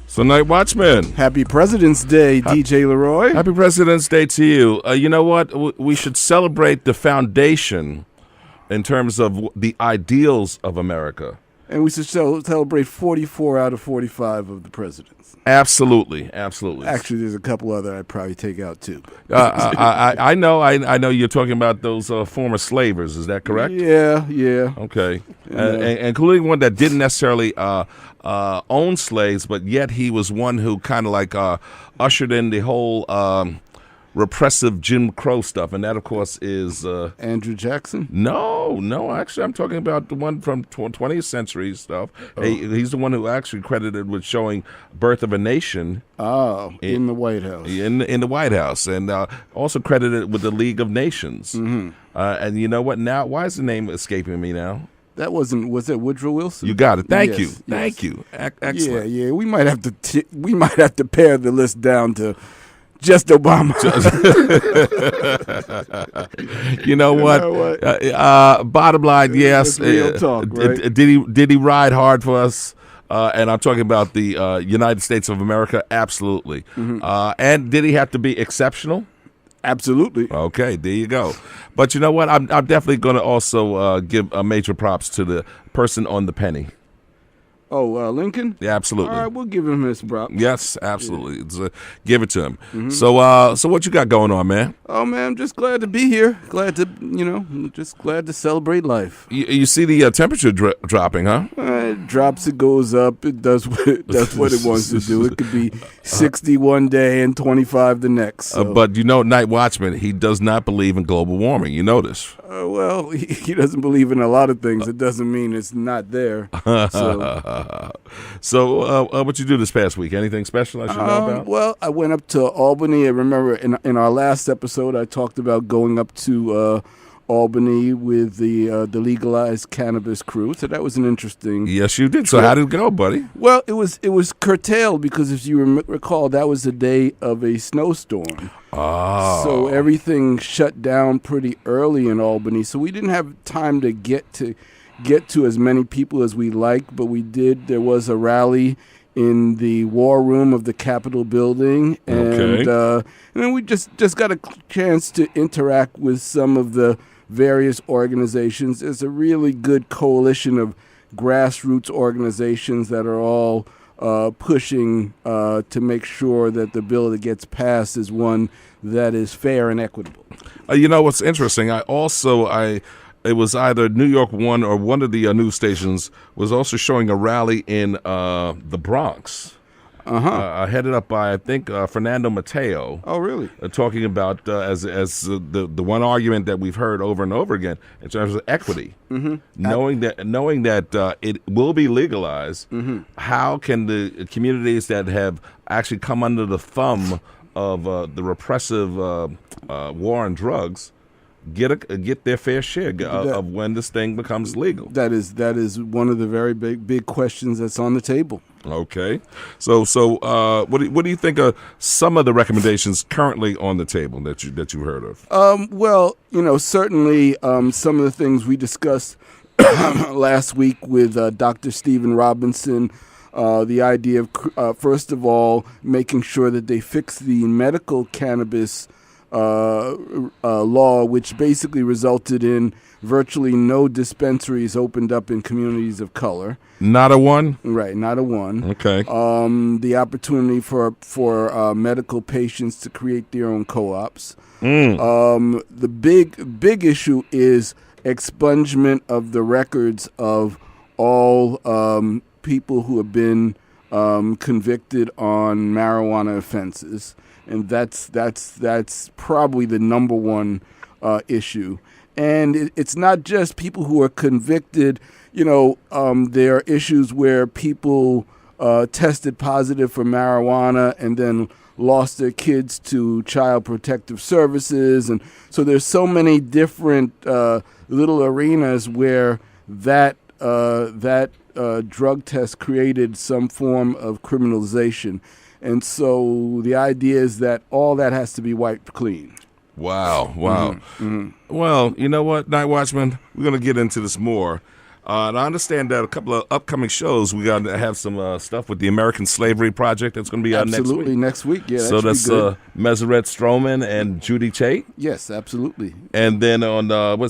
So, Night Watchman. Happy President's Day, DJ LeRoy. Happy President's Day to you. You know what? We should celebrate the foundation in terms of the ideals of America. And we should celebrate 44 out of 45 of the presidents. Absolutely, absolutely. Actually, there's a couple other I'd probably take out, too. I know you're talking about those former slavers. Is that correct? Yeah. Okay. Including one that didn't necessarily own slaves, but yet he was one who kind of like ushered in the whole repressive Jim Crow stuff, and that, of course, is Andrew Jackson. No, actually, I'm talking about the one from 20th century stuff. Oh. He's the one who actually credited with showing Birth of a Nation. Oh, in the White House. In the White House, and also credited with the League of Nations. Mm-hmm. And you know what? Now, why is the name escaping me now? That was it Woodrow Wilson? You got it. Thank you. Excellent. Yeah. We might have to pare the list down to just Obama. You know what? Bottom line, yes. Real talk, right? Did he ride hard for us? And I'm talking about the United States of America. Absolutely. Mm-hmm. And did he have to be exceptional? Absolutely. Okay, there you go. But you know what? I'm definitely going to also give major props to the person on the penny. Oh, Lincoln? Yeah, absolutely. All right, we'll give him his props. Yes, absolutely. Yeah. Give it to him. Mm-hmm. So what you got going on, man? Oh, man, I'm just glad to be here. Glad to, just glad to celebrate life. You see the temperature dropping, huh? It drops, it goes up. It does what it wants to do. It could be 60 one day and 25 the next. So. But Night Watchman, he does not believe in global warming. You know this. Well, he doesn't believe in a lot of things. It doesn't mean it's not there. So what you do this past week? Anything special I should know about? Well, I went up to Albany. I remember in our last episode, I talked about going up to Albany with the legalized cannabis crew. So that was an interesting. Yes, you did. So how did it go, buddy? Well, it was curtailed because, if you recall, that was the day of a snowstorm. Oh. So everything shut down pretty early in Albany. So we didn't have time to get to as many people as we liked, but we did. There was a rally in the war room of the Capitol building, and then we just got a chance to interact with some of the various organizations. There's a really good coalition of grassroots organizations that are all pushing to make sure that the bill that gets passed is one that is fair and equitable. What's interesting? It was either New York One or one of the news stations was also showing a rally in the Bronx. Headed up by, I think, Fernando Mateo. Oh, really? Talking about as the one argument that we've heard over and over again in terms of equity. Mm-hmm. Knowing that it will be legalized, mm-hmm. How can the communities that have actually come under the thumb of the repressive war on drugs get their fair share of when this thing becomes legal? That is one of the very big questions that's on the table. Okay, so what do you think of some of the recommendations currently on the table that you heard of? Well, certainly some of the things we discussed last week with Dr. Stephen Robinson. The idea of first of all making sure that they fix the medical cannabis law, which basically resulted in virtually no dispensaries opened up in communities of color. Not a one? Right, not a one. Okay. The opportunity for medical patients to create their own co-ops. The big issue is expungement of the records of all people who have been convicted on marijuana offenses. And that's probably the number one issue. And it's not just people who are convicted. There are issues where people tested positive for marijuana and then lost their kids to Child Protective Services. And so there's so many different little arenas where that drug test created some form of criminalization. And so the idea is that all that has to be wiped clean. Wow. Mm-hmm. Well, you know what, Night Watchman? We're going to get into this more. And I understand that a couple of upcoming shows, we got to have some stuff with the American Slavery Project that's going to be Absolutely, next week. Yeah, So that's Meseret Stroman and Judy Tate. Yes, absolutely. And then on March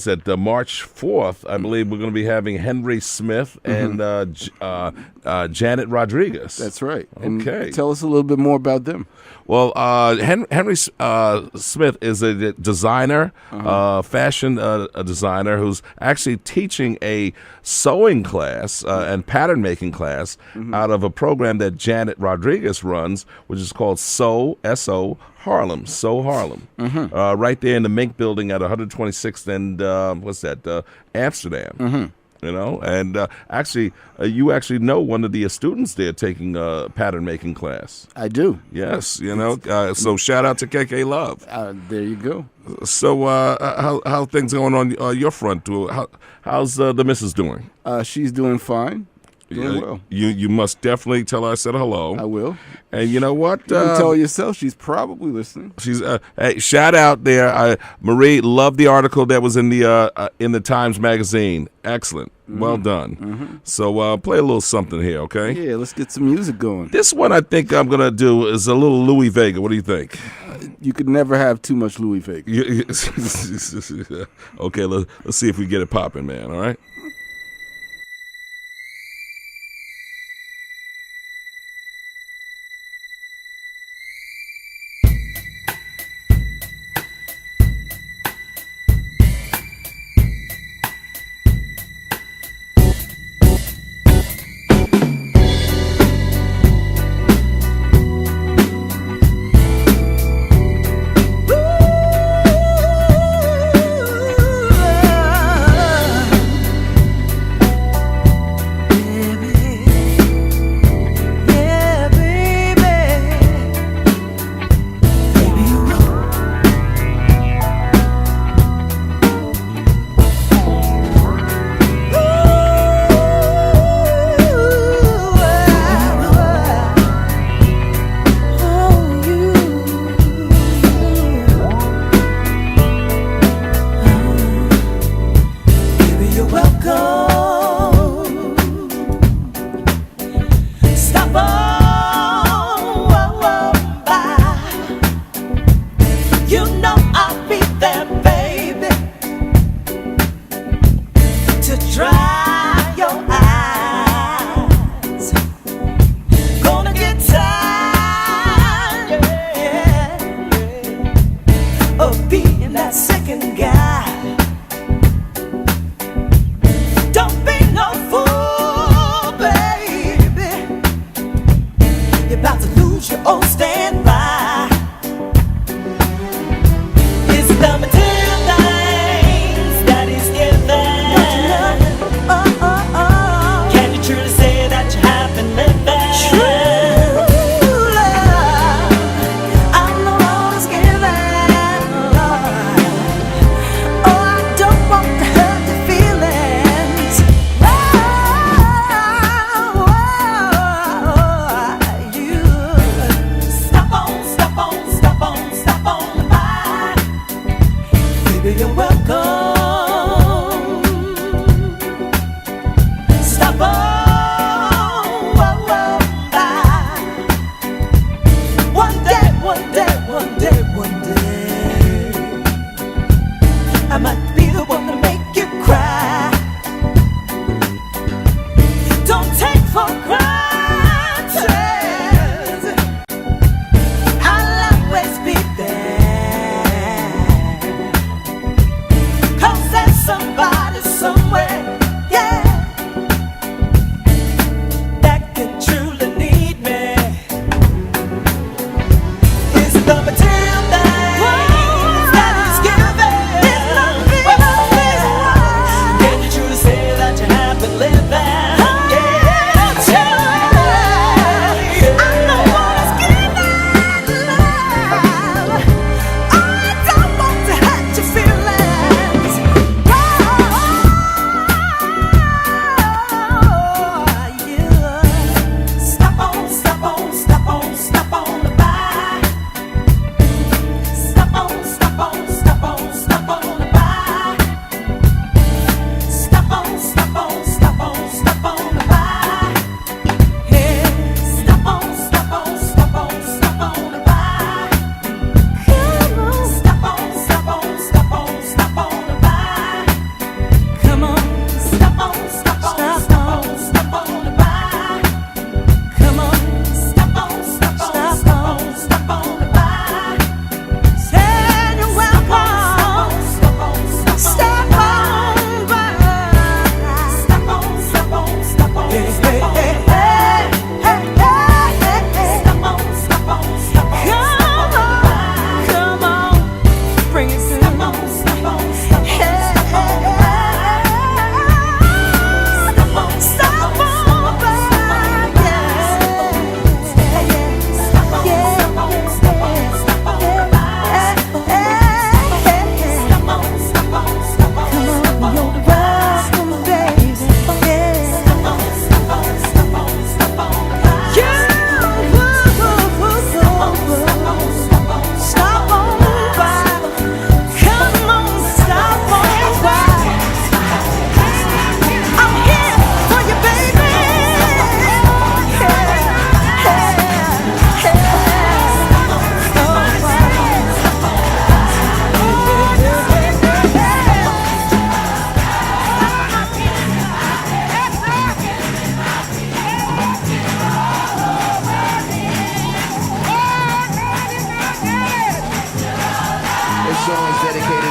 4th, I believe we're going to be having Henry Smith and Janet Rodriguez. That's right. Okay. And tell us a little bit more about them. Well, Henry Smith is a designer, fashion designer who's actually teaching a sewing class and pattern making class out of a program that Janet Rodriguez runs, which is called Sew, S-O, Harlem, Sew Harlem, right there in the Mink Building at 126th and Amsterdam. You know, and actually, you actually know one of the students there taking a pattern making class. I do. Yes, you know. So shout out to KK Love. There you go. So how things going on your front? How's the missus doing? She's doing fine. Doing well. You must definitely tell her I said hello. I will. And you know what? You can tell her yourself. She's probably listening. She's hey, shout out there, Marie. Loved the article that was in the Times Magazine. Excellent. Well done. So play a little something here, okay? Yeah, let's get some music going. This one I think I'm gonna do is a little Louis Vega. What do you think? You could never have too much Louis Vega. Okay, let's see if we get it popping, man. All right.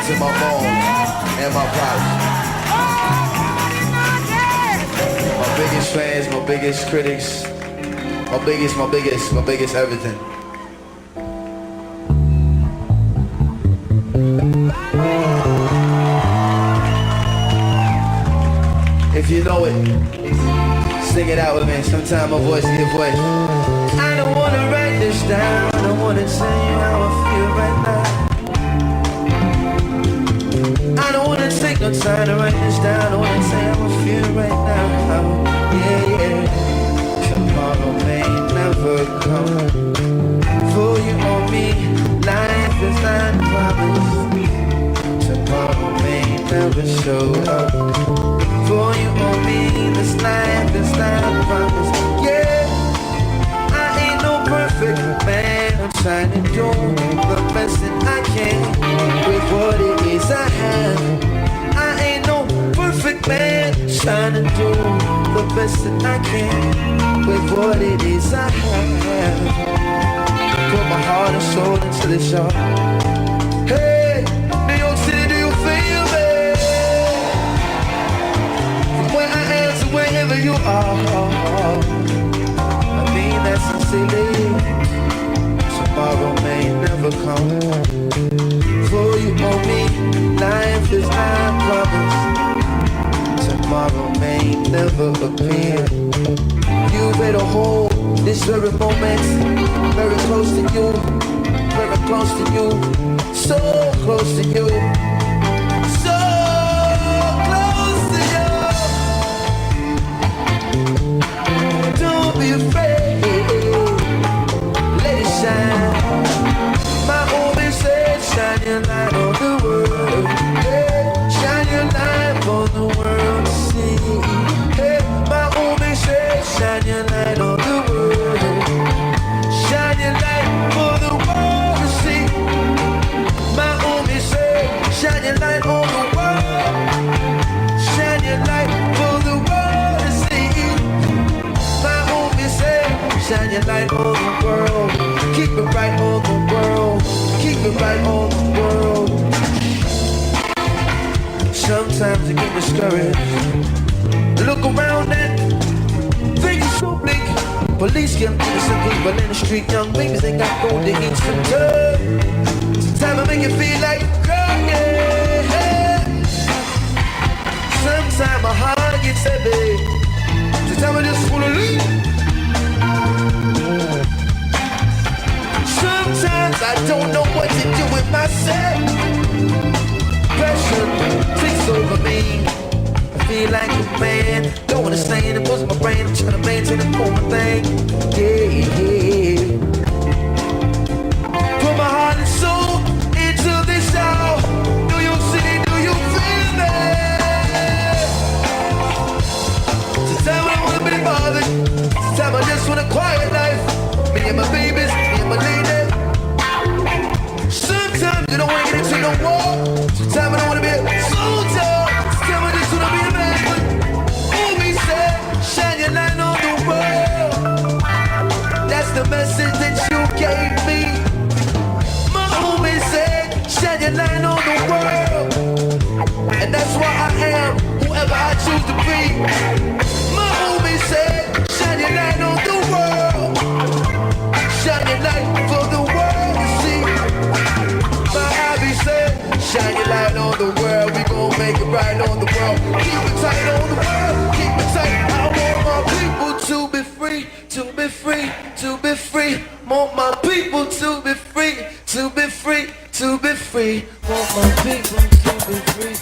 to my mom and my pops. My biggest fans, my biggest critics, my biggest everything. If you know it, sing it out with me. Sometimes my voice give way. I don't wanna write this down. I don't wanna tell you how I feel right now. I don't wanna take no time to write this down. I wanna say how I feel right now. Yeah. Tomorrow may never come. For you or me, life is not promised. Tomorrow may never show up. For you or me, this life is not promised. Yeah, I ain't no perfect man. I'm trying to do the best that I can with what it is I have. I ain't no perfect man. Trying to do the best that I can with what it is I have. Put my heart and soul into this, y'all. Hey, New York City, do you feel me? Wherever you are, I mean that sincerely. Tomorrow may never come. For you or me, life is not promised. Tomorrow may never appear. You better hold this very moment, very close to you, very close to you, so close to you. Be afraid, let it shine. My homie said, shine your light on the world. Hey, shine your light for the world to see. Hey, my homie said, shine your light on the world. Shine your light for the world to see. My homie said, shine your light on the world. Shine your light for the world to see. Shine your light on the world. Keep it right on the world. Keep it right on the world. Sometimes I get discouraged. Look around and things are so bleak. Police killing innocent people in the street. Young babies ain't got gold to eat some time. Sometimes I make you feel like crying. Sometimes my heart gets heavy. Sometimes I just wanna leave. Sometimes I don't know what to do with myself. Pressure takes over me. I feel like a man. Don't wanna stay in the books of my brain. I'm trying to maintain the former thing. Yeah. Put my heart and soul into this show. New York City, do you feel me? Sometimes I don't wanna be bothered. Sometimes I just want a quiet life. Me and my babies, me and my lady. Sometimes you don't want to get into no war. Sometimes I don't want to be a soldier. Sometimes I just want to be a man. Homie said, shine your light on the world. That's the message that you gave me. My homie said, shine your light on the world. And that's why I am whoever I choose to be. My homie said, shine your light on the world. Shine your light for the world to see. My hobby said, shine your light on the world. We gon' make it right on the world. Keep it tight on the world. Keep it tight. I want my people to be free, to be free, to be free. Want my people to be free, to be free, to be free. Want my people to be free.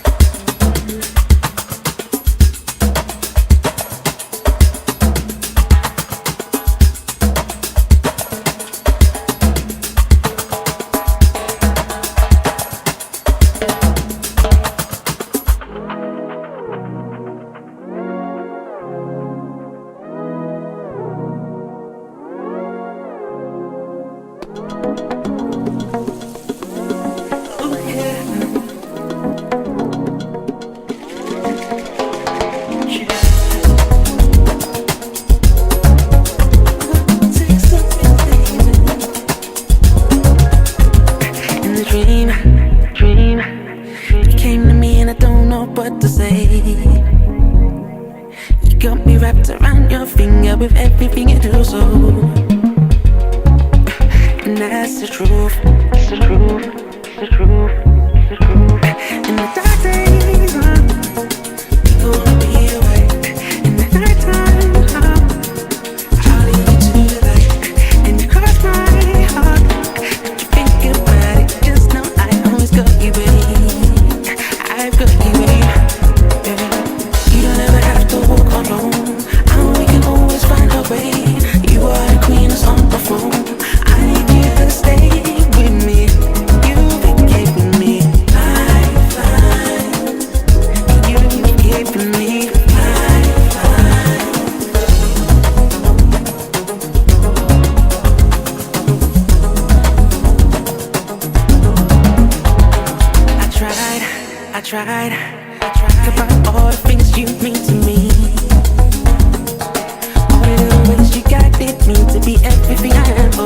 the truth. It's the truth. It's the truth. It's the truth. In the dark days, you wanna be away. In the night time, I'll lead you to the light. And you cross my heart. You think about it, just know I always got you, babe. I've got you, babe. You don't ever have to walk alone. And we can always find a way. You are the queen that's on the phone. I need you to stay with me. You've been giving me lifeline. You've given me lifeline. I tried about all the things you mean to me. All the little ways you guided me to be everything I am. Oh,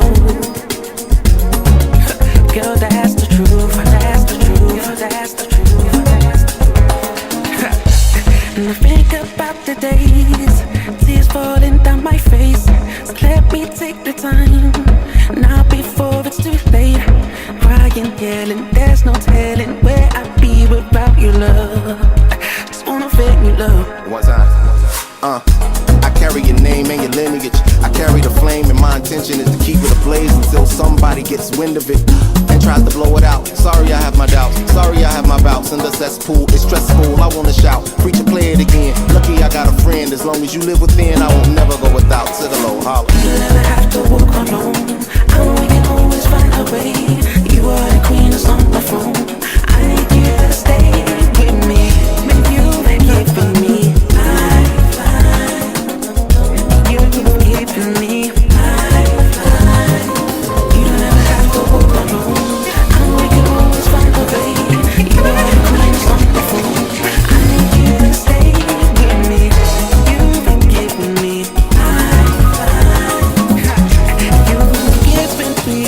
girl, that's the truth. That's the truth. That's the truth. That's the truth. And I think about the days, tears falling down my face. So let me take the time now before it's too late. Crying, yelling, there's no telling where I'd be without your love. Just wanna feel your love. One time. I carry your name and your lineage. I carry the flame, and my intention is to keep it ablaze until somebody gets wind of it and tries to blow it out. Sorry, I have my doubts. Sorry, I have my bouts. In the cesspool, it's stressful. I wanna shout, preach and play it again. Lucky I got a friend. As long as you live within, I won't never go without. To the low holler. You never have to walk alone. And we can always find a way. You are the queen that's on the phone. I need you to stay with me. Make you give me lifeline. You give me lifeline. You don't ever have to walk alone. And we can always find a way. You are the queen that's on the phone. I need you to stay with me. You've been giving me lifeline. You've given me.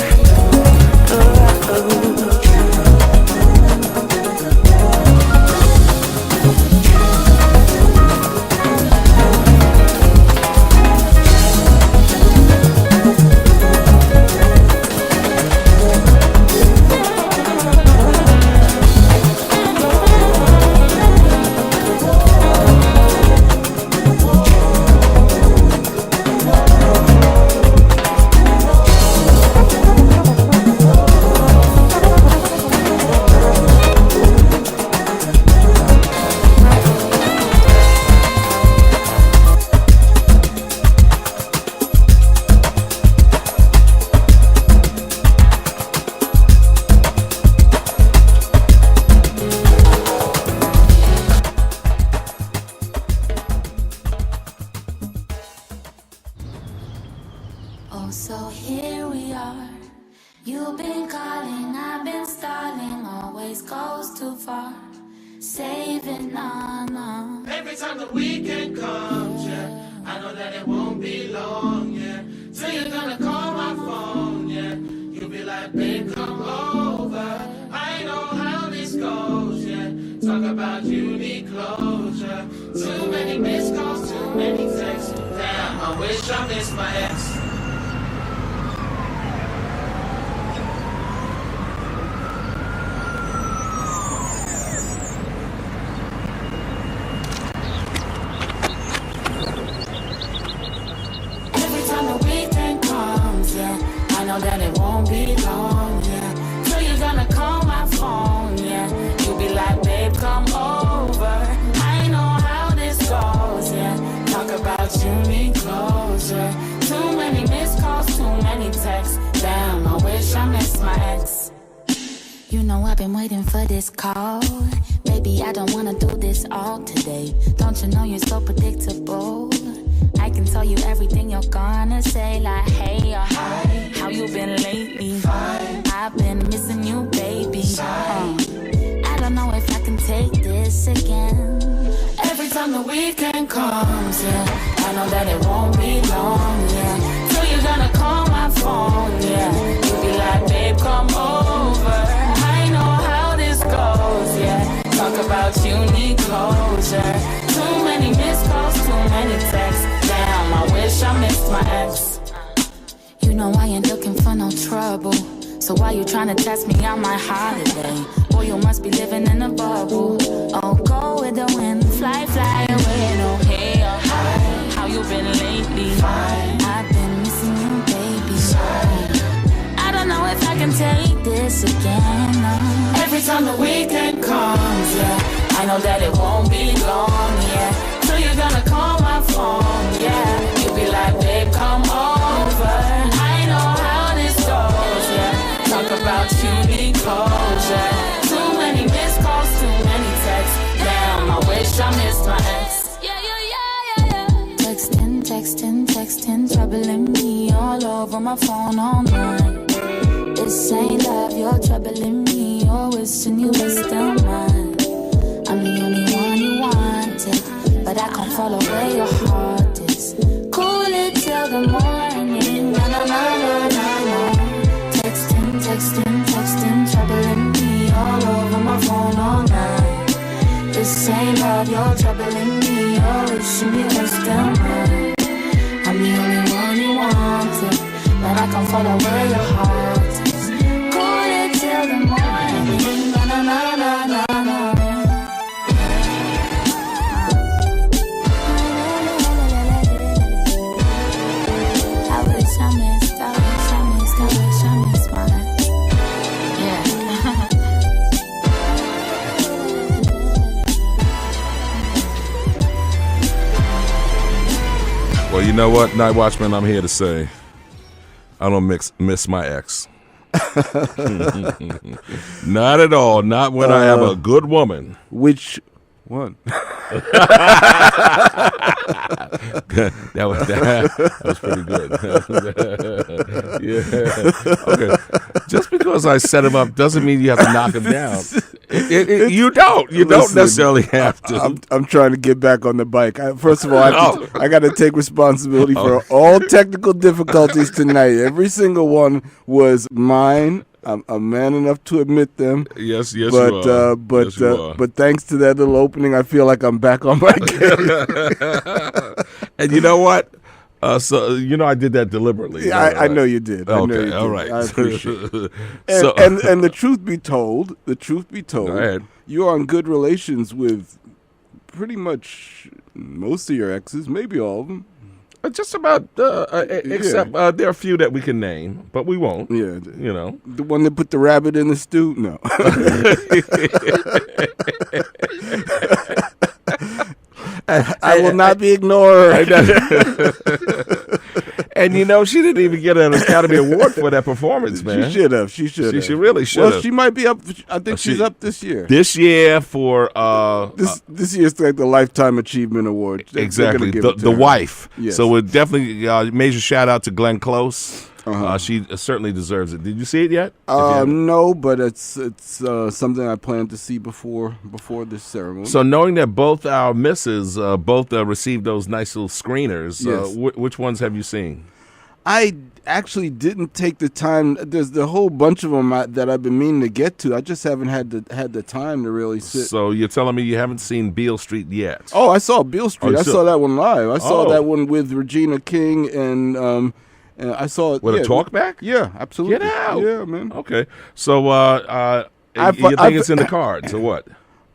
Oh, so here we are. You've been calling, I've been stalling. Always goes too far. Saving on. Every time the weekend comes, yeah, I know that it won't be long, yeah. So you're gonna call my phone, yeah. You'll be like, babe, come over. I know how this goes, yeah. Talk about you need closure. Too many missed calls, too many texts. Damn, I wish I missed my ex. I know that it won't be long, yeah. So you're gonna call my phone, yeah. You'll be like, babe, come over. I know how this goes, yeah. Talk about you need closure. Too many missed calls, too many texts. Damn, I wish I missed my ex. You know I've been waiting for this call. Baby, I don't wanna do this all today. Don't you know you're so predictable? I can tell you everything you're gonna say, like, hey, or hi. How you been lately? Fine. I've been missing you, baby. I don't know if I can take this again. Every time the weekend comes, yeah, I know that it won't be long, yeah. So you're gonna call my phone, yeah. You'll be like, babe, come over. I know how this goes, yeah. Talk about you need closure. Too many missed calls, too many texts. Damn, I wish I missed my ex. You know I ain't looking for no trouble. So why you trying to test me on my holiday? Boy, you must be living in a bubble. Oh, go with the wind, fly, fly away. No, hey, hi, how you been lately? Fine. I've been missing you, baby. I don't know if I can take this again. No. Every time the weekend comes, yeah, I know that it won't be long, yeah. So you're gonna call my phone, yeah. You'll be like, babe, come over. I know how this goes, yeah. Talk about you need closure. Too many missed calls, too many texts. Damn, I wish I missed my ex. Yeah. Texting, troubling me all over my phone all night. This ain't love, you're troubling me. You're wishing you were still mine. I'm the only one you wanted, but I can't follow where your heart is. Cool it till the morning. Na na na na na na. Texting, troubling me all over my phone all night. This ain't love, you're troubling me. You're wishing you were still mine. I'm the only one you wanted, but I can't follow where your heart is. Cool it till the morning. Na na na na na na. I wish I missed mine. Yeah. Well, you know what, Nightwatchman, I'm here to say, I don't miss my ex. Not at all. Not when I have a good woman. Which one? that was pretty good. Yeah. Okay. Just because I set him up doesn't mean you have to knock him down. You don't. You don't necessarily have to. I'm trying to get back on the bike. First of all, I got to take responsibility for all technical difficulties tonight. Every single one was mine. I'm man enough to admit them. Yes, you but, are. But thanks to that little opening, I feel like I'm back on my game. And you know what? So you know I did that deliberately. Yeah, I know you did. Okay, I know you did. all right. I appreciate it. So, and the truth be told, Go ahead. you're on good relations with pretty much most of your exes, maybe all of them. Just about, except there are a few that we can name, but we won't. Yeah, you know, the one that put the rabbit in the stew. No. I will not be ignored. And you know, she didn't even get an Academy Award for that performance, man. She should have. She really should have. Well, she might be up. I think she's up this year. This year for this year's like the Lifetime Achievement Award. Exactly, the wife. Yes. So we're definitely major shout out to Glenn Close. She certainly deserves it. Did you see it yet? No, but it's something I plan to see before this ceremony. So knowing that both our misses received those nice little screeners, Yes. Which ones have you seen? I actually didn't take the time. There's a whole bunch of them that I've been meaning to get to. I just haven't had the time to really sit. So you're telling me you haven't seen Beale Street yet? Oh, I saw Beale Street. I saw that one live. I saw Oh. that one with Regina King and I saw it With a talkback? Yeah, absolutely. Get out. Yeah, man. Okay. So you think it's in the cards or what?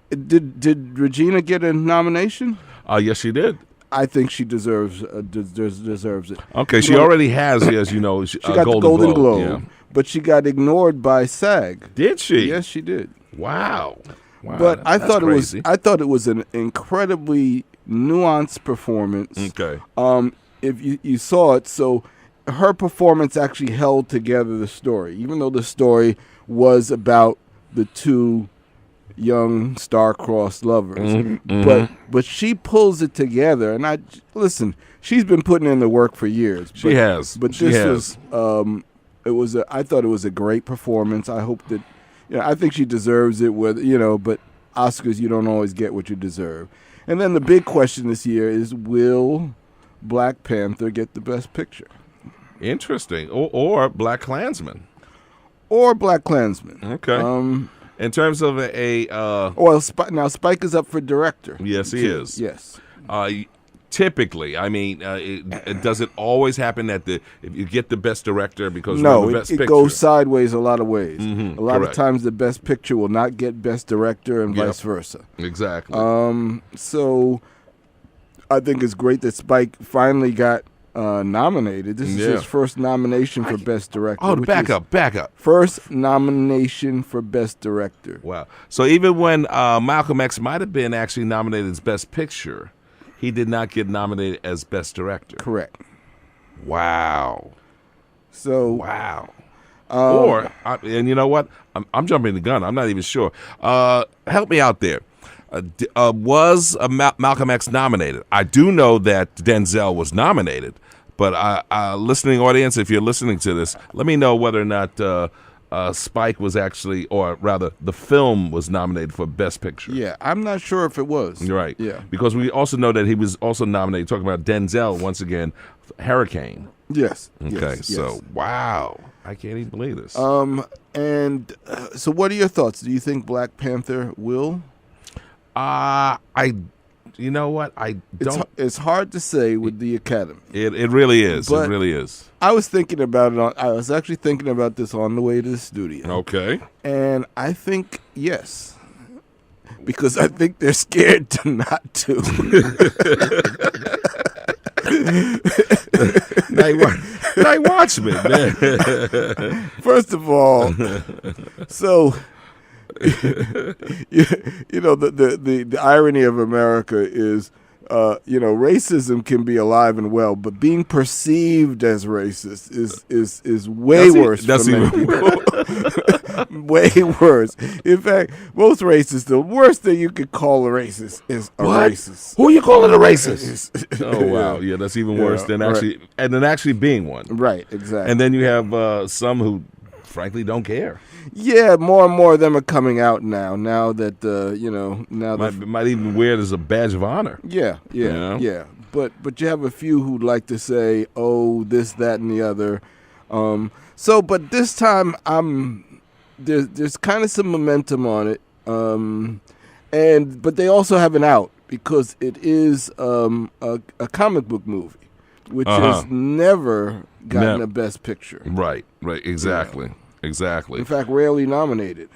Did Regina get a nomination? Yes, she did. I think she deserves it. Okay, she already has, as you know, She got the Golden Globe, Yeah. but she got ignored by SAG. Did she? Yes, she did. Wow. But I that's thought crazy. it was an incredibly nuanced performance. Okay. If you saw it, so her performance actually held together the story, even though the story was about the two young star-crossed lovers. But she pulls it together, and listen. She's been putting in the work for years. She has. But She this has. was I thought it was a great performance. I hope that I think she deserves it. But Oscars, you don't always get what you deserve. And then the big question this year is, will Black Panther get the Best Picture? Interesting. Or Black Klansman. Or Black Klansman. Okay. In terms of now Spike is up for director. Yes, he is. Yes. typically, I mean, does it always happen that if you get the best director because No, the best it picture? goes sideways a lot of ways. A lot correct. of times the best picture will not get best director and vice versa. Exactly. So I think it's great that Spike finally got nominated. This is his first nomination for best director. Oh, which back is up. First nomination for best director. Wow. So even when Malcolm X might have been actually nominated as best picture, he did not get nominated as best director. Correct. Wow. So Wow. And you know what? I'm jumping the gun. I'm not even sure. Help me out there. Was Malcolm X nominated? I do know that Denzel was nominated, but listening audience, if you're listening to this, let me know whether or not Spike was actually, or rather, the film was nominated for Best Picture. yeah, I'm not sure if it was. You're right. Yeah. Because we also know that he was also nominated, talking about Denzel once again, Hurricane. Yes. Okay, yes, so yes. wow. I can't even believe this. So what are your thoughts? Do you think Black Panther will? You know what? I don't. It's hard to say with the Academy. It really is. But- it really is. I was thinking about it. I was actually thinking about this on the way to the studio. Okay. And I think yes. Because I think they're scared to not to. Night Watchman, man. First of all, so you know the irony of America is racism can be alive and well, but being perceived as racist is way worse That's for many even people. Way worse. In fact, most racists, the worst thing you could call a racist is a racist. Who are you calling a racist? Oh wow, yeah, that's even worse than right. actually being one. Right, exactly. And then you have some who, frankly, don't care. Yeah, more and more of them are coming out now. Now that Might even wear it as a badge of honor. Yeah. But you have a few who'd like to say, oh, this, that, and the other. But this time there's kind of some momentum on it. But they also have an out because it is a comic book movie, which has never gotten a Best Picture. Right, exactly. Exactly. In fact, rarely nominated.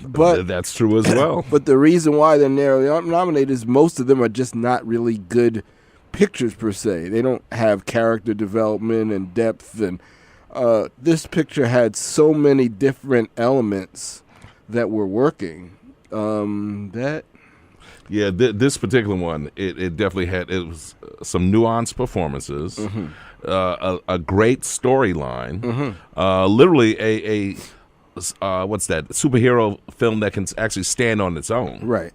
But that's true as well. But the reason why they're narrowly nominated is most of them are just not really good pictures per se. They don't have character development and depth. And this picture had so many different elements that were working that. Yeah, this particular one, it definitely had some nuanced performances, a great storyline, literally a what's that, superhero film that can actually stand on its own. Right.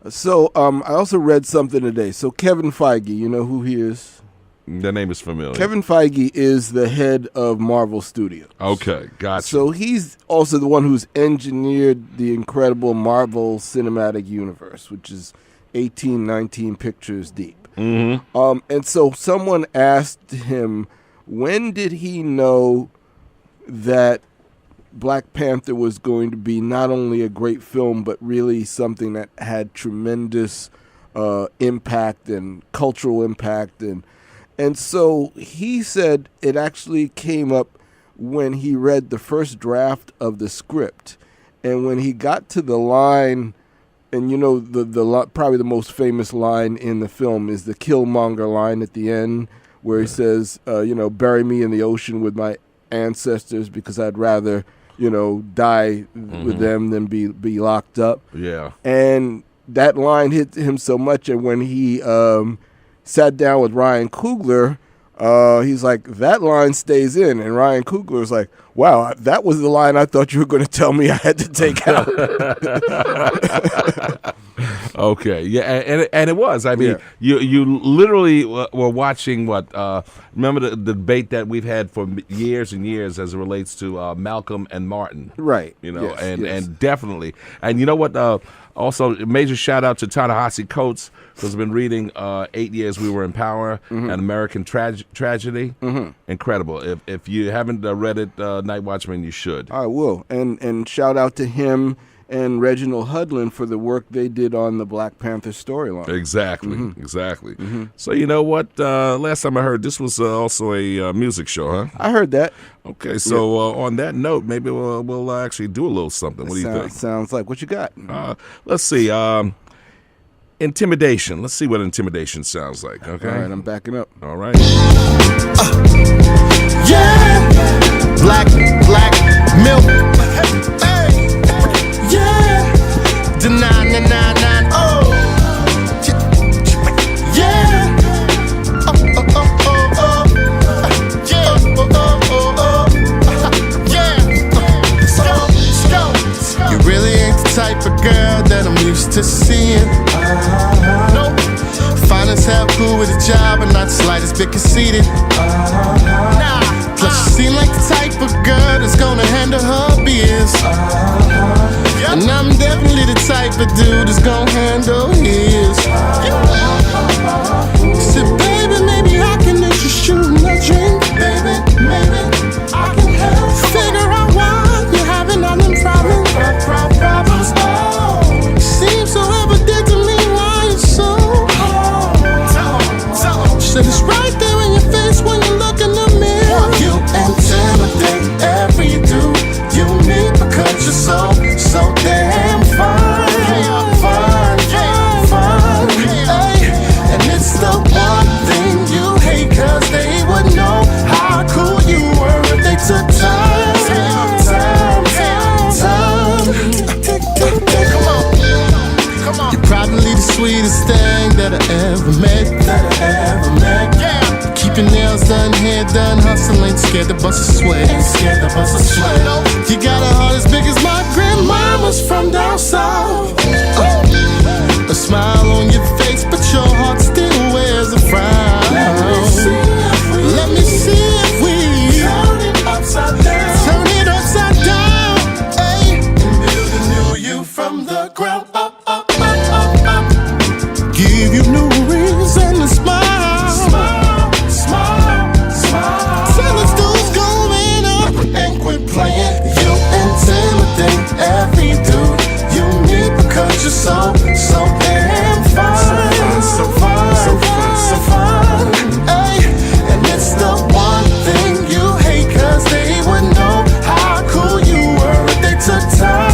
So I also read something today. So Kevin Feige, you know who he is? The name is familiar. Kevin Feige is the head of Marvel Studios. Okay, gotcha. So he's also the one who's engineered the incredible Marvel Cinematic Universe, which is 19 pictures deep. Mm-hmm. And so someone asked him, when did he know that Black Panther was going to be not only a great film, but really something that had tremendous impact and cultural impact. And so he said it actually came up when he read the first draft of the script. And when he got to the line, and the probably the most famous line in the film is the Killmonger line at the end, where he says, bury me in the ocean with my ancestors because I'd rather, die with them than be locked up. Yeah. And that line hit him so much, and when he sat down with Ryan Coogler, he's like, that line stays in. And Ryan Coogler was like, wow, that was the line I thought you were going to tell me I had to take out. Okay, yeah, and it was. I mean, you literally were watching remember the debate that we've had for years and years as it relates to Malcolm and Martin. Right. Yes, yes. and definitely. And you know what? Also, a major shout out to Ta-Nehisi Coates, who's been reading 8 Years We Were in Power, an American Tragedy. Incredible. If you haven't read it, Night Watchman, you should. I will. And shout out to him and Reginald Hudlin for the work they did on the Black Panther storyline. Exactly, exactly. So you know what? Last time I heard, this was also a music show, huh? I heard that. Okay, so on that note, maybe we'll actually do a little something. What do you think? Sounds like what you got. Let's see. Intimidation. Let's see what intimidation sounds like. Okay. All right, I'm backing up. All right. Yeah, black milk. Hey, yeah, the 999. Oh, yeah. Yeah. You really ain't the type of girl that I'm used to seeing. Nope. Fine as hell, cool with a job, and not the slightest bit conceited. Nah. Plus, she seem like the type of girl that's gonna handle her biz. And I'm definitely the type of dude that's gonna handle his. Said, baby, maybe I can interest you in a drink. Baby, maybe I can help figure out why you're having all them problems. Oh, seems so evident to me why you're so hard. Said it's right there in your face when you look in the mirror. You intimidate every dude you meet because you're so damn fine. Fine. Hey, and it's the one thing you hate, cause they would know how cool you were if they took time. Come on. You're probably the sweetest thing that I ever met. Yeah. Keep your nails done, hair done, hustling, scared to bust a sweat. You got a heart as big as my grandmama's from down south. A smile on your face, but your heart still wears a frown. Let me see if we turn it upside down. Hey, and build a new you from the ground up. Give you new reason to smile. Tell us those going up and quit playing. You intimidate every dude you meet because you're so damn fine. So fine. Hey, and it's the one thing you hate, cause they would know how cool you were if they took time.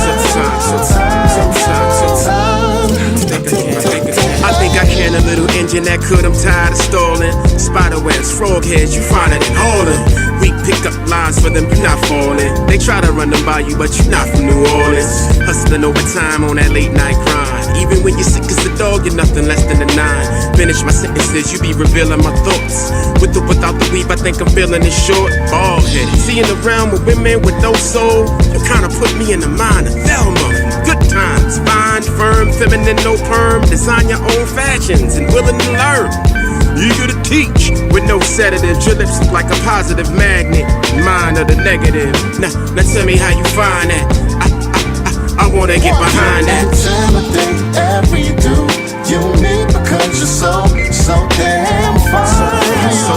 I think I can a little engine that could, I'm tired of stalling. Spiderwebs, frog heads, you finer than hauling. We pick up lines for them, you not falling. They try to run them by you, but you not from New Orleans. Hustling overtime on that late night grind. Even when you're sick as a dog, you're nothing less than a 9. Finish my sentences, you be revealing my thoughts. With or without the weave, I think I'm feeling it short. Bald headed, seeing around with women with no soul. You kinda put me in the mind of Thelma. Good times, fine, firm, feminine, no perm. Design your own fashions and willing to learn. Eager to teach with no sedatives. Your lips look like a positive magnet, mine are the negative. Now tell me how you find that. I wanna get behind that. Intimidate every dude you meet because you're so damn fine. So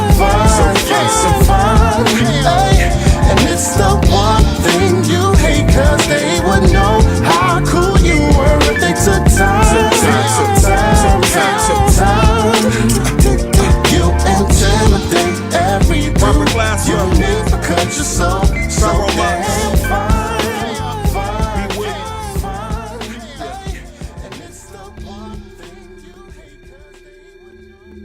fine. Hey, and it's the one thing you hate, cause they would know how cool you were if they took time. You intimidate every dude you meet because you're so damn fine. And it's the one thing you hate, cause they would know.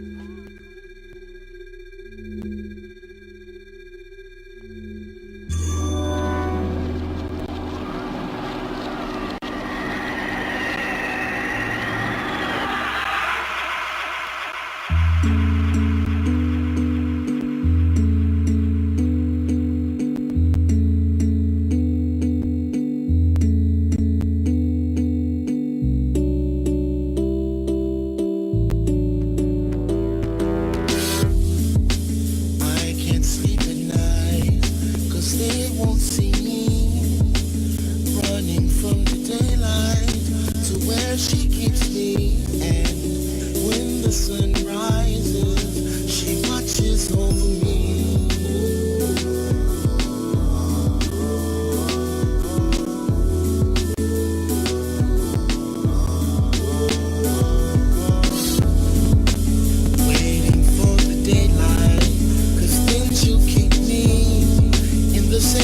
I can't sleep at night, cause they won't see me running from the daylight to where she keeps me. And when the sun rises, she watches over me.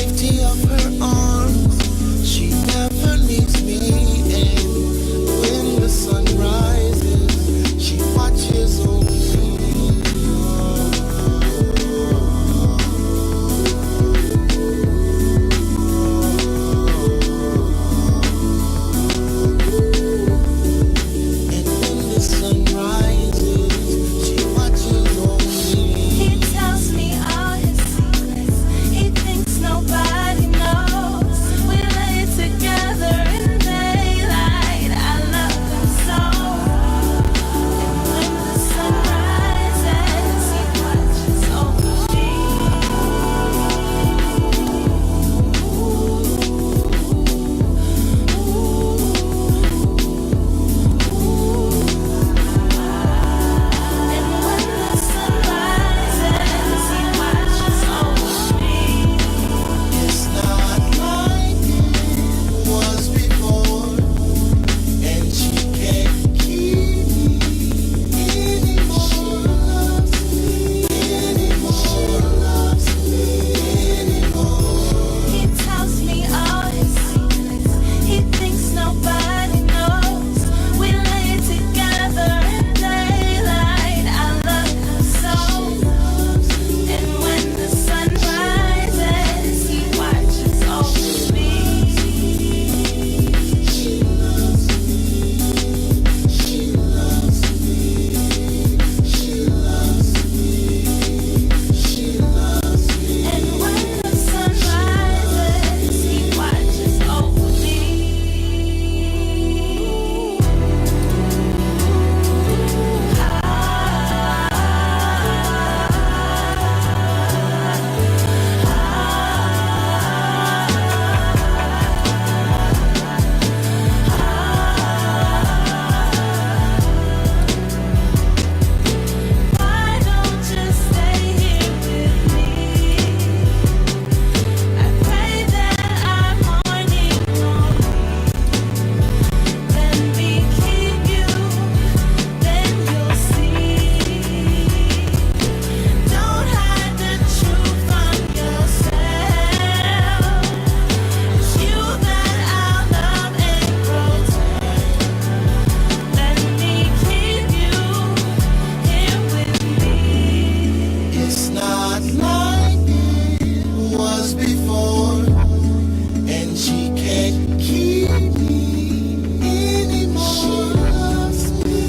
safety of her arms. She never needs me, and when the sun rises, she watches over me. And when the sun rises, she watches over me. He tells me all his secrets. He thinks nobody knows. We lay together in daylight. I love him so. And when the sun rises, he watches over me. And when the sun rises, he watches over me. It's not like it was before, and she can't keep me anymore. Loves me anymore. Loves me anymore. He tells me all his secrets. He thinks nobody knows. We lay together in daylight. I love him so. And when the sun rises, he watches over me. She loves me. She loves me. She loves me. She loves me. And when the sun rises, he watches over me. Why don't you stay here with me? I pray that I'm morning lonely. Then we keep you, then you'll see. Don't hide the truth from yourself. It's you that I'll love and protect. Let me keep you here with me. It's not like it was before, and she can't keep me anymore. Loves me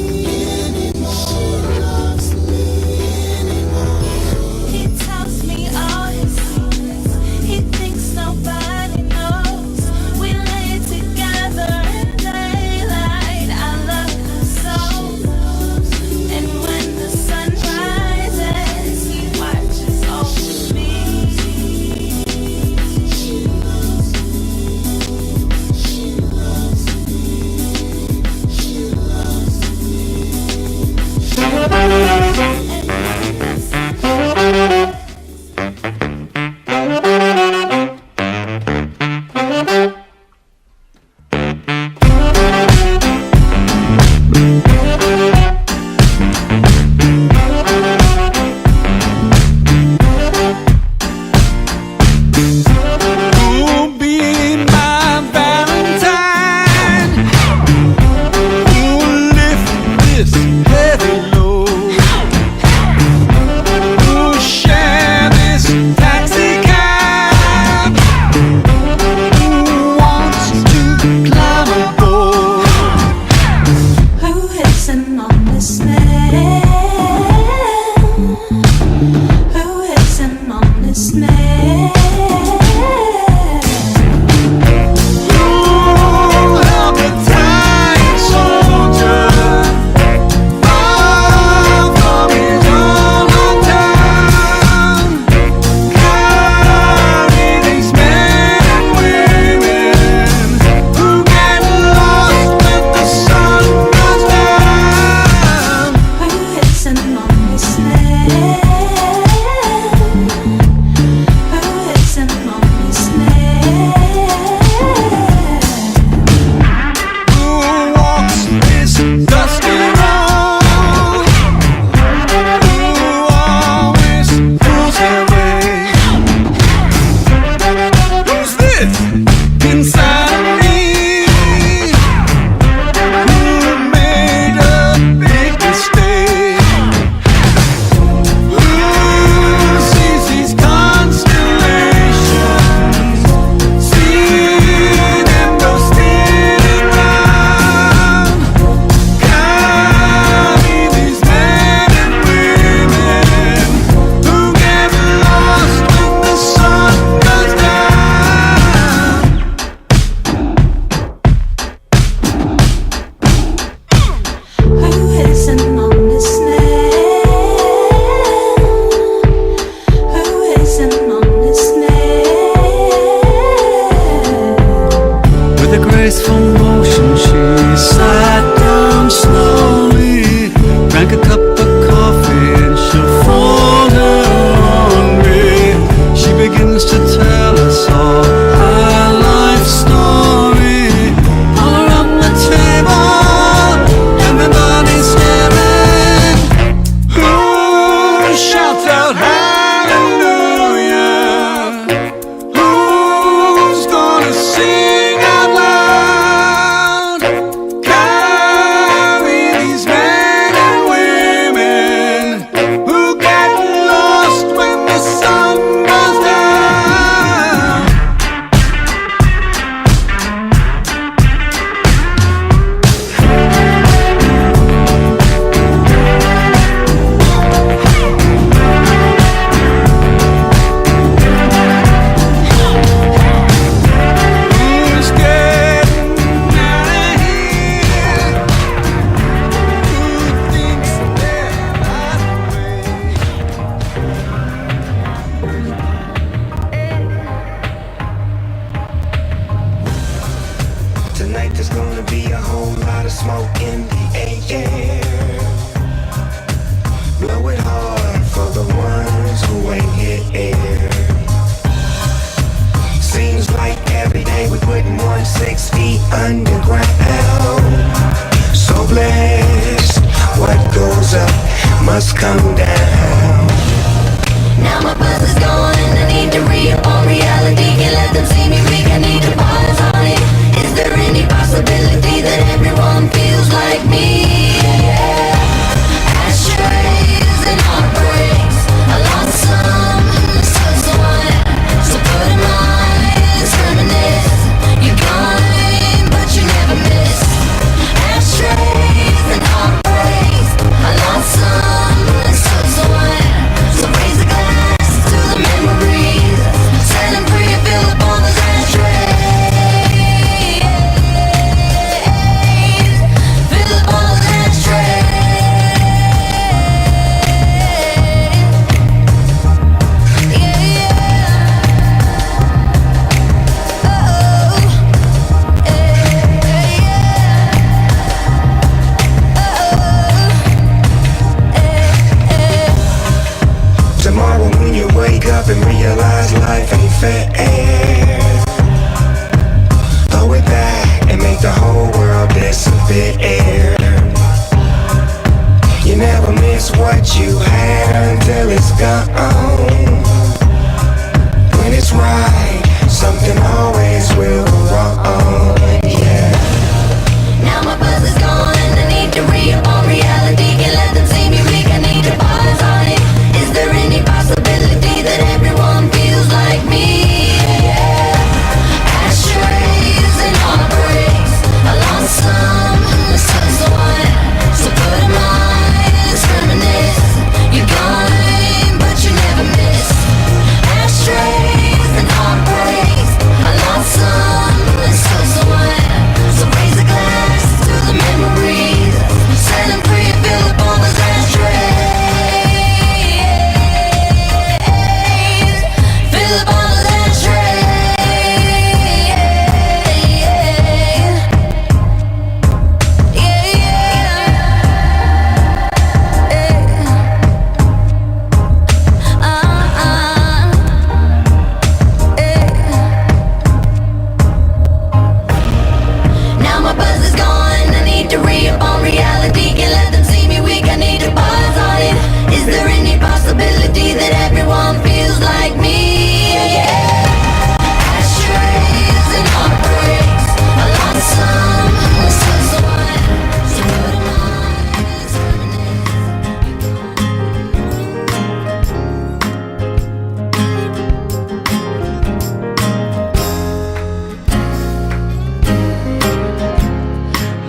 anymore. Loves me anymore. He tells me all his secrets. He thinks nobody knows. We lay together in daylight. I love him so. And when the sun rises, he watches over me. She loves me. She loves me. She loves me. Who'll be my Valentine? Who'll lift this heavy load? Who'll share this taxi cab? Who wants to climb aboard? Who is anonymous man? Who is anonymous man? Who'll help a tired soldier far from his own hometown? Carry these men and women who get lost when the sun goes down. Who is anonymous man? it inside of me. Who made a big mistake? Who sees these constellations? Seen them go spinning round. Counting these men and women who get lost when the sun goes down. Who isn't on this nail? Who isn't on this nail? With a graceful motion, she sat down slowly, drank a cup of coffee, and she'll follow on me. She begins to tell us all her life story. All around the table, everybody's staring. Who shouts out hallelujah? Who's gonna sing out loud? Carry these men and women who get lost when the sun goes down. Who's getting out of here? Who thinks they're that way? Tonight there's gonna be a whole lot of smoke in the air. Blow it hard for the ones who ain't here. Seems like every day we're putting 1-6 feet underground. So blessed, what goes up must come down. Now my buzz is gone and I need to re-up on reality. Can't let them see me weak, I need to pause on it. Is there any possibility that everyone feels like me? Ashtrays and heartbreaks, I lost some, took someone, so put in mind, reminisce. You're gone, but you never miss. Ashtrays and heartbreaks, I lost some, took someone, so raise a glass to the memories. Set them free, fill up all those ashtrays. Fill up all those ashtrays. Yeah, yeah. Oh, Tomorrow when you wake up and realize life ain't fair, throw it back and make the whole world disappear. You never miss what you had until it's gone. When it's right, something always will go wrong. Yeah. now my buzz is gone and I need to re-up on reality. Can't let them see me weak, I need to pause on it. Is there any possibility that everyone feels like me? Ashtrays and heartbreaks, I lost some, took someone, so put in mind, reminisce. You're gone, but you never miss. Ashtrays and heartbreaks.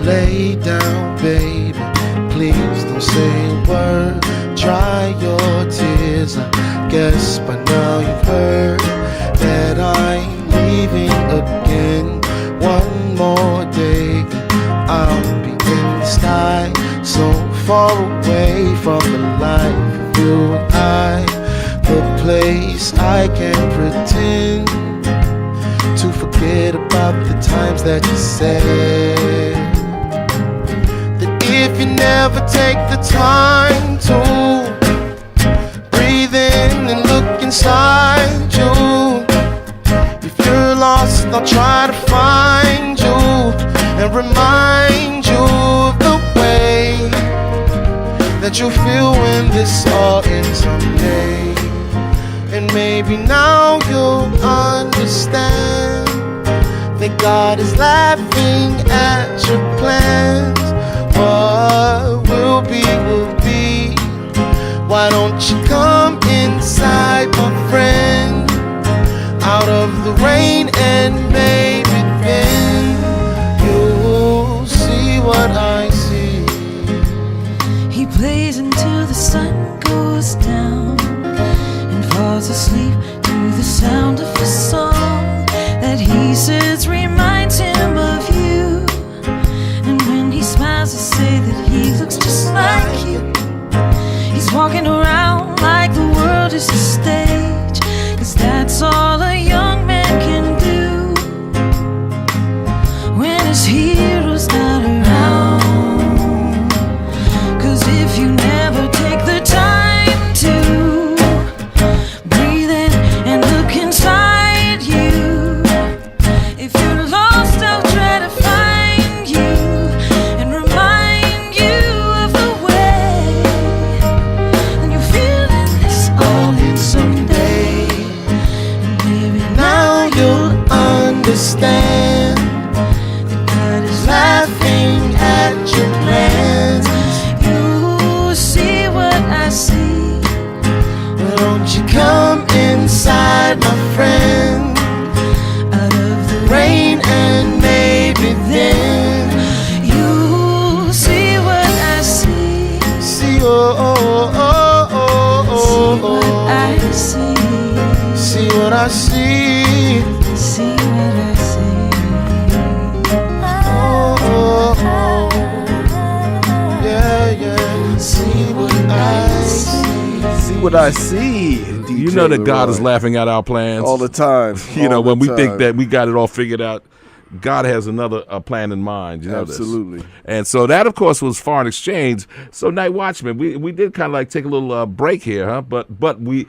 Lay down, baby, please don't say a word. Dry your tears, I guess by now you've heard that I'm leaving again. One more day, I'll be in the sky, so far away from the life of you and I. The place I can't pretend to forget about the times that you said that if you never take the time to breathe in and look inside you, if you're lost, I'll try to find you and remind you of the way that you'll feel when this all ends someday. And maybe now you'll understand that God is laughing at your plans. What will be, will be. Why don't you come inside, my friend, out of the rain, and maybe then you'll see what I see. He plays until the sun goes down and falls asleep to the sound of a song that he says reminds him of you. And when he smiles, I say that he looks just like you. He's walking around like the world is a stage, 'cause that's all a young man can do when his hero's not around. 'Cause if you never take the time to breathe in and look inside you, if you're lost, I'll try to find you and remind you of the way. Then you're feeling this all in someday. And maybe Now you'll understand that God is laughing at your plans. You see what I see. Why don't you come inside, my friend, Out of the rain, and maybe then you see what I see. see, oh, oh, oh, oh, See oh, what oh. I see. See what I see. See what I see. Oh, oh, oh. Yeah, yeah. See what I see. See what I see. You DJ know that God is LeRoy. laughing at our plans all the time. You know, all when the we think time. that we got it all figured out, God has another plan in mind. You know this. Absolutely. And so that, of course, was Foreign Exchange. So Night Watchman, we did kind of like take a little break here, huh? But we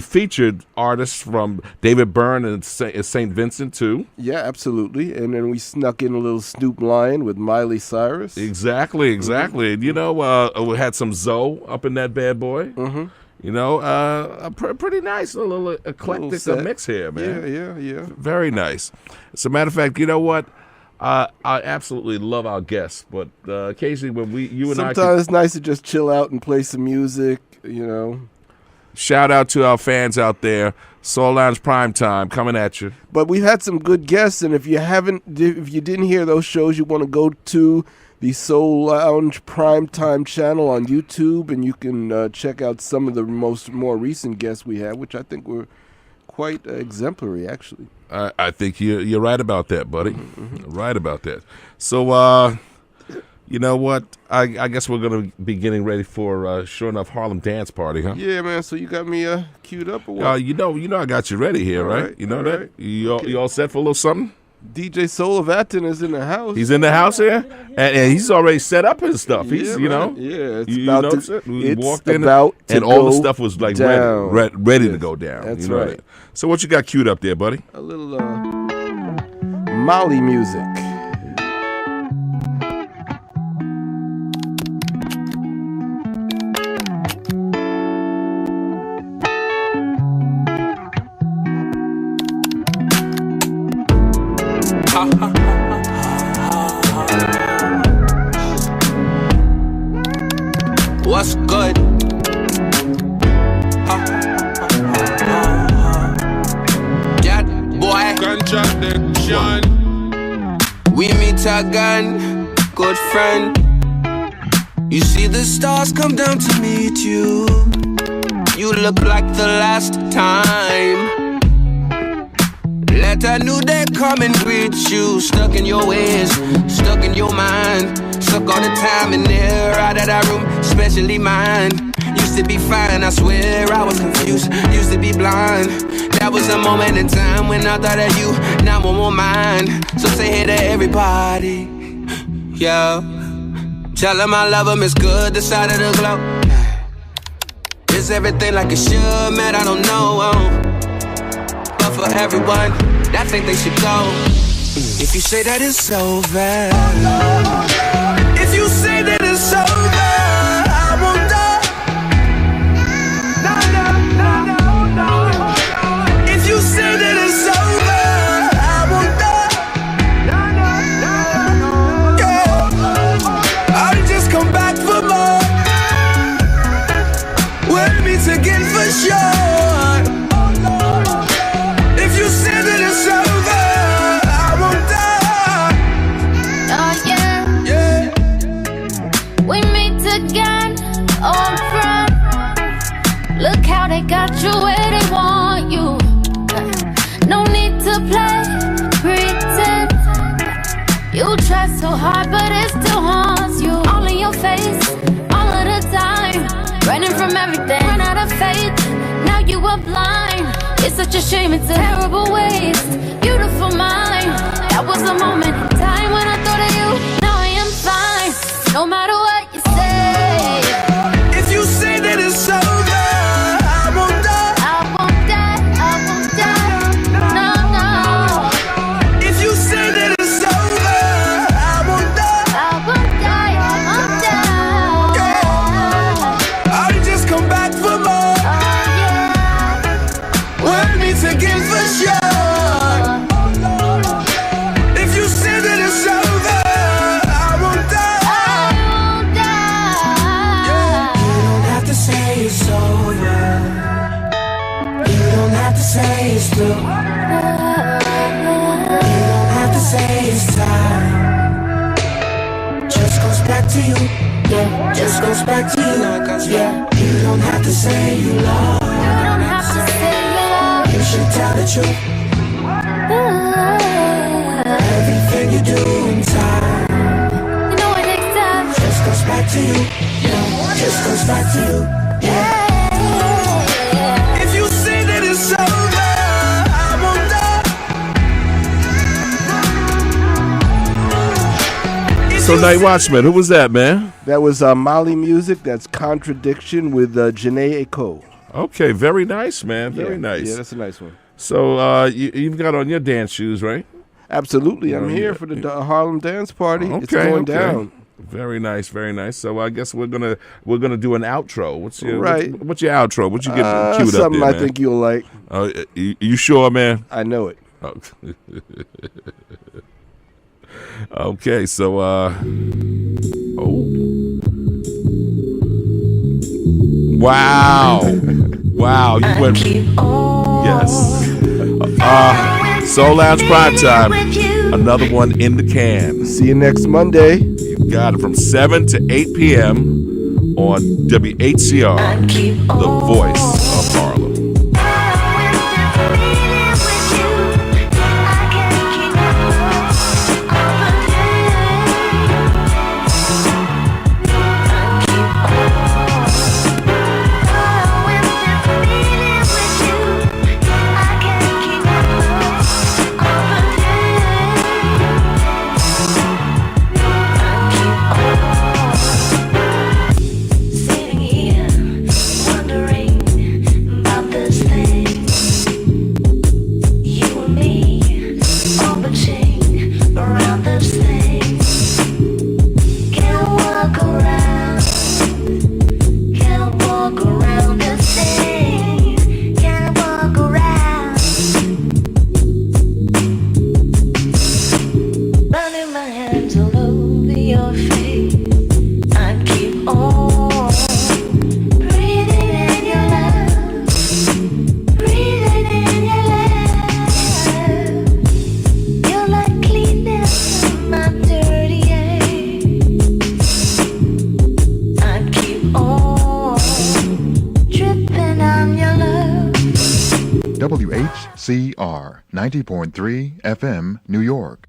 featured artists from David Byrne and St. Vincent too. Yeah, absolutely. And then we snuck in a little Snoop Lion with Miley Cyrus. Exactly. And, you know, we had some Zoe up in that bad boy. Mm-hmm. You know, a pretty nice, a little eclectic set. mix here, man. Yeah. Very nice. As a matter of fact, you know what? I absolutely love our guests, but occasionally when you and Sometimes it's nice to just chill out and play some music, you know. shout out to our fans out there, Soul Lounge Primetime coming at you. But we've had some good guests, and if you didn't hear those shows, you want to go to the Soul Lounge Primetime channel on YouTube, and you can check out some of the more recent guests we had, which I think were quite exemplary, actually. I think you're right about that, buddy. Mm-hmm. Right about that. So, you know what? I guess we're going to be getting ready for, sure enough, Harlem Dance Party, huh? Yeah, man. So you got me queued up or what? You know I got you ready here, right? You know that? right. You all set for a little something? DJ Soul of Atten is in the house. He's in the house here, and he's already set up his stuff. He's, Yeah, you know, man. Yeah, it's you about know to- what I'm saying? We it's walked in about to and all the go stuff was like down. ready to Yes, go down. that's you know right. that. So what you got queued up there, buddy? A little Molly music. What's good? That boy. Contradiction. We meet again. good friend. You see the stars come down to meet you. You look like the last time. Let a new day come and greet you. Stuck in your ways, stuck in your mind. Stuck all the time in there, out of that room, especially mine. Used to be fine, I swear I was confused. Used to be blind. That was a moment in time when I thought of you. Now I'm on mine. So say hey to everybody. Yeah. Tell them I love them, it's good, the side of the globe. Is everything like it should, man, I don't know. But for everyone that think they should go, if you say that it's over, if you say that it's over, I won't die. No. If you say that it's over, I won't die. Yeah. I'll just come back for more. We'll meet again for sure. If you say that it's over, I won't die. Oh yeah. We meet again, old friend. Look how they got you where they want you. No need to play pretend. You try so hard, but it still haunts you. All in your face, all of the time. Running from everything, run out of faith. Now you are blind. It's such a shame, it's a terrible waste. Beautiful mind. That was a moment in time when I thought of you. Now I am fine, no matter what you say. If you say that it's over, I won't die. I won't die, I won't die. No. If you say that it's over, I won't die. I won't die, I won't die. Yeah. I'll just come back for more. Oh yeah. We'll meet again for sure. If you say that it's over, I won't die. I won't die. You don't have to say it's over. You don't have to say it's through. You don't have to say it's time. Just goes back to you. Yeah, just goes back to you. Yeah, you don't have to say you love. You don't have to say you love. You should tell the truth. Everything you do in time You know it takes time. just goes back to you. Yeah, just goes back to you. Yeah. If you say that it's over, I won't die. So, Night Watchman, who was that, man? That was Mali Music. That's Contradiction with Janae Aiko. Okay, very nice, man. Very Yeah, nice. Yeah, that's a nice one. So, you've got on your dance shoes, right? Absolutely. I'm Oh, here yeah. for the Harlem Dance Party. Okay, It's going okay. down. Very nice, very nice. So I guess we're gonna do an outro. What's your Right. what's your outro? What you get queued up Something there, I man? think you'll like. You sure, man? I know it. Oh. Okay, so wow, you went yes. Soul Lounge Primetime, another one in the can. See you next Monday. You got it from 7 to 8 p.m. on WHCR, the voice of Harlem. Sitting here, wondering about WHCR 90.3 FM, New York.